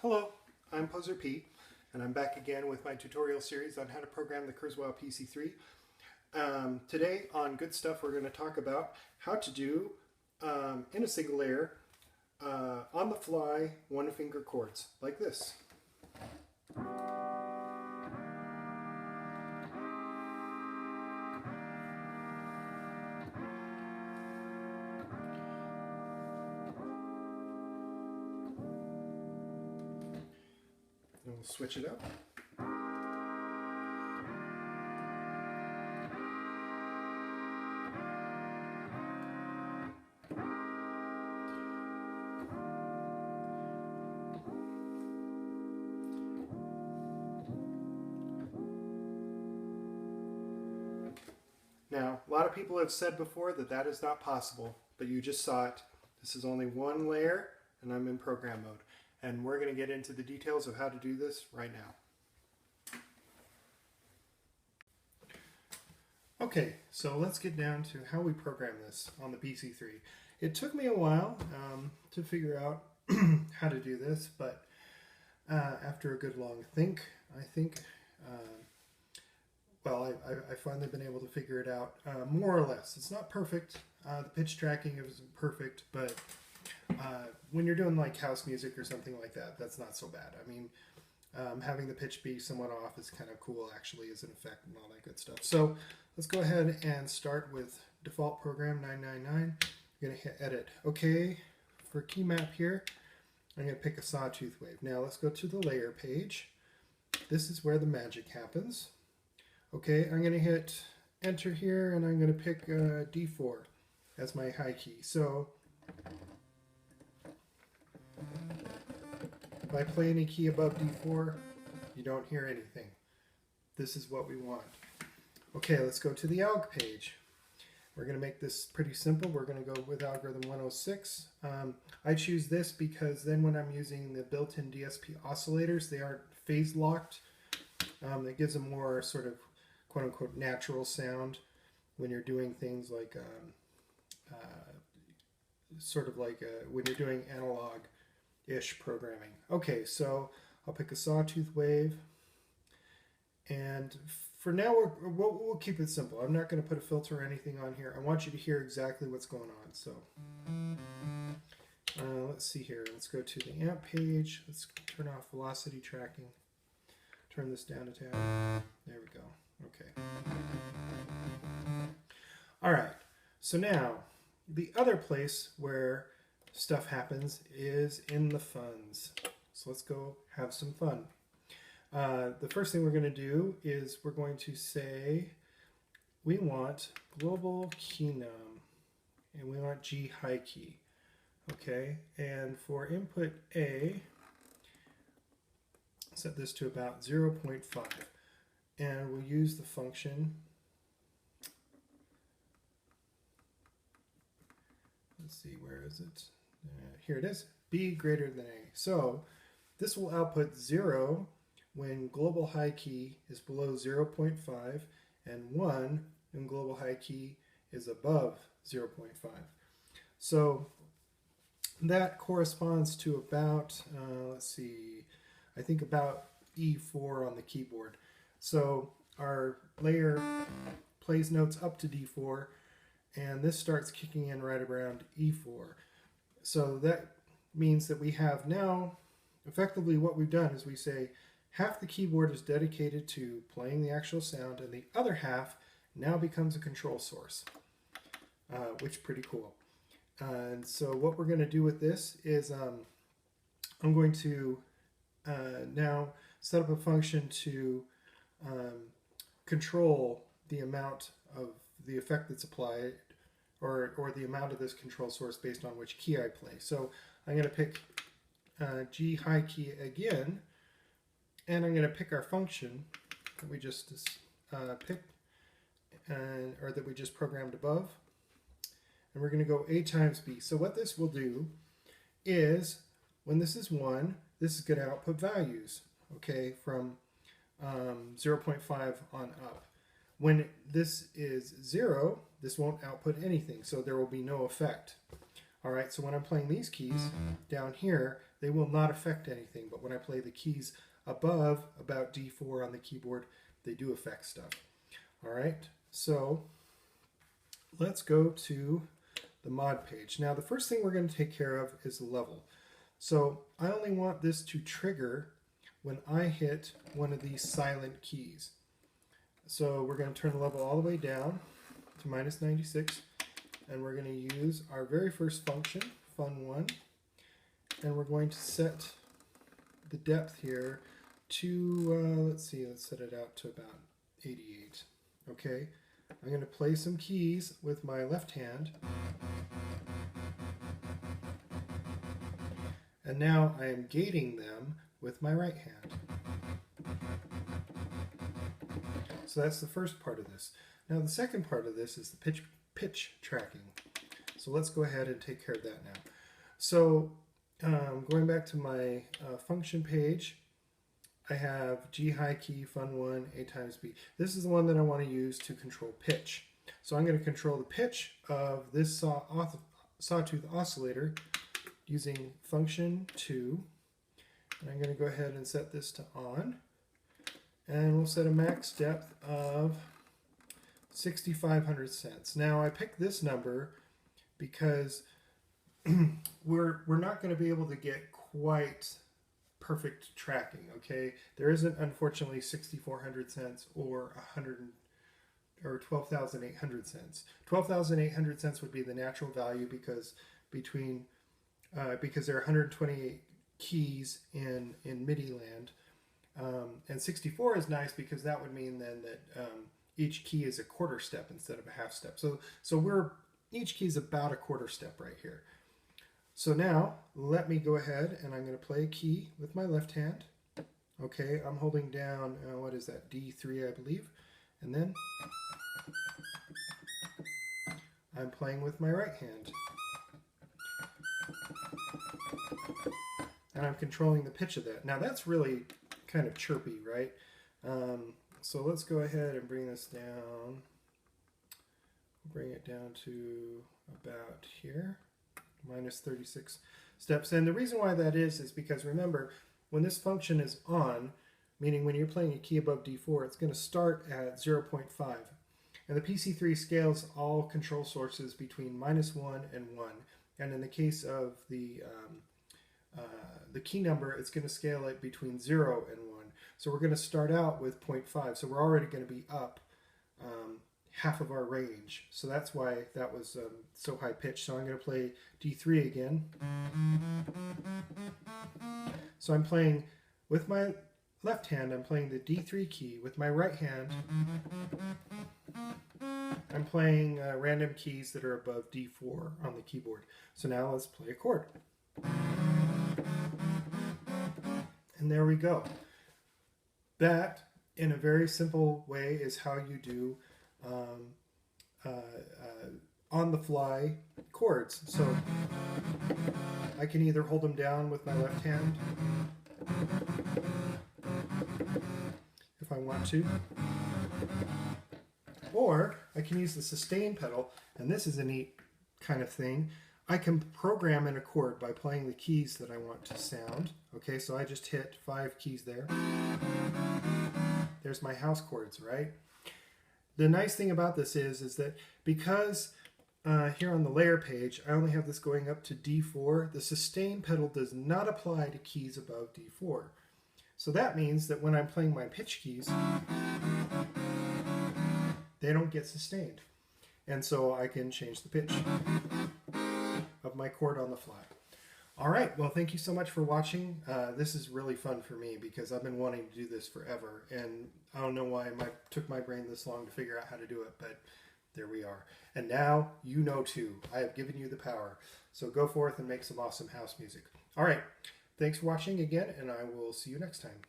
Hello, I'm Poser P, and I'm back again with my tutorial series on how to program the Kurzweil PC3. Today on Good Stuff we're going to talk about how to do, in a single layer, on the fly, one finger chords, like this. And we'll switch it up. Now, a lot of people have said before that that is not possible, but you just saw it. This is only one layer, and I'm in program mode. And we're going to get into the details of how to do this right now. Okay, so let's get down to how we program this on the PC3. It took me a while to figure out how to do this, but after a good long think, I think, well, I finally been able to figure it out more or less. It's not perfect. The pitch tracking isn't perfect, but when you're doing like house music or something like that, that's not so bad. I mean, having the pitch be somewhat off is kind of cool actually as an effect and all that good stuff. So let's go ahead and start with default program 999. I'm going to hit edit. Okay, for key map here, I'm going to pick a sawtooth wave. Now let's go to the layer page. This is where the magic happens. Okay, I'm going to hit enter here and I'm going to pick D4 as my high key. So if I play any key above D4, you don't hear anything. This is what we want. Okay, let's go to the alg page. We're going to make this pretty simple. We're going to go with algorithm 106. I choose this because then when I'm using the built-in DSP oscillators, they aren't phase locked. It gives a more sort of quote-unquote natural sound when you're doing things like when you're doing analog-ish programming. Okay, so I'll pick a sawtooth wave, and for now we'll keep it simple. I'm not going to put a filter or anything on here. I want you to hear exactly what's going on. So let's see here. Let's go to the amp page. Let's turn off velocity tracking. Turn this down a tad. There we go. Okay. All right. So now the other place where stuff happens is in the funs. So let's go have some fun. The first thing we're going to do is we're going to say we want global key num and we want G high key. Okay, and for input A, set this to about 0.5 and we'll use the function. Let's see, where is it? Here it is, B greater than A. So this will output 0 when global high key is below 0.5 and 1 when global high key is above 0.5. So that corresponds to about, let's see, I think about E4 on the keyboard. So our layer plays notes up to D4 and this starts kicking in right around E4. So that means that we have now, effectively what we've done is we say half the keyboard is dedicated to playing the actual sound and the other half now becomes a control source, which is pretty cool. And so what we're going to do with this is I'm going to now set up a function to control the amount of the effect that's applied or the amount of this control source based on which key I play. So I'm going to pick G high key again, and I'm going to pick our function that we just picked, or that we just programmed above, and we're going to go A times B. So what this will do is, when this is 1, this is going to output values, okay, from 0.5 on up. When this is 0, this won't output anything, so there will be no effect. All right, so when I'm playing these keys down here, they will not affect anything. But when I play the keys above, about D4 on the keyboard, they do affect stuff. All right, so let's go to the mod page. Now, the first thing we're going to take care of is the level. So I only want this to trigger when I hit one of these silent keys. So we're going to turn the level all the way down to -96, and we're going to use our very first function, FUN1, and we're going to set the depth here to, let's set it out to about 88. Okay, I'm going to play some keys with my left hand, and now I am gating them with my right hand. So that's the first part of this. Now the second part of this is the pitch tracking. So let's go ahead and take care of that now. So going back to my function page, I have G high key, FUN1, A times B. This is the one that I want to use to control pitch. So I'm going to control the pitch of this sawtooth oscillator using function 2. And I'm going to go ahead and set this to on. And we'll set a max depth of 6,500 cents. Now I picked this number because we're not going to be able to get quite perfect tracking. Okay, there isn't unfortunately 6,400 cents or 12,800 cents. 12,800 cents would be the natural value because there are 128 keys in MIDI land. And 64 is nice because that would mean then that each key is a quarter step instead of a half step. So each key is about a quarter step right here. So now let me go ahead and I'm going to play a key with my left hand. Okay, I'm holding down, what is that, D3 I believe. And then I'm playing with my right hand. And I'm controlling the pitch of that. Now that's really kind of chirpy, right? So let's go ahead and bring this down. Bring it down to about here, -36 steps. And the reason why that is because remember, when this function is on, meaning when you're playing a key above D4, it's going to start at 0.5. And the PC3 scales all control sources between -1 and 1. And in the case of the key number, it's going to scale it between 0 and 1. So we're going to start out with 0.5. So we're already going to be up half of our range. So that's why that was so high pitched. So I'm going to play D3 again. So I'm playing with my left hand, I'm playing the D3 key. With my right hand, I'm playing random keys that are above D4 on the keyboard. So now let's play a chord. And there we go. That, in a very simple way, is how you do on-the-fly chords. So I can either hold them down with my left hand if I want to, or I can use the sustain pedal, and this is a neat kind of thing. I can program in a chord by playing the keys that I want to sound. Okay, so I just hit 5 keys there. There's my house chords, right? The nice thing about this is that because here on the layer page, I only have this going up to D4, the sustain pedal does not apply to keys above D4. So that means that when I'm playing my pitch keys, they don't get sustained. And so I can change the pitch of my chord on the fly. All right, well, thank you so much for watching. This is really fun for me because I've been wanting to do this forever, and I don't know why it took my brain this long to figure out how to do it, but there we are. And now you know too. I have given you the power. So go forth and make some awesome house music. All right, thanks for watching again, and I will see you next time.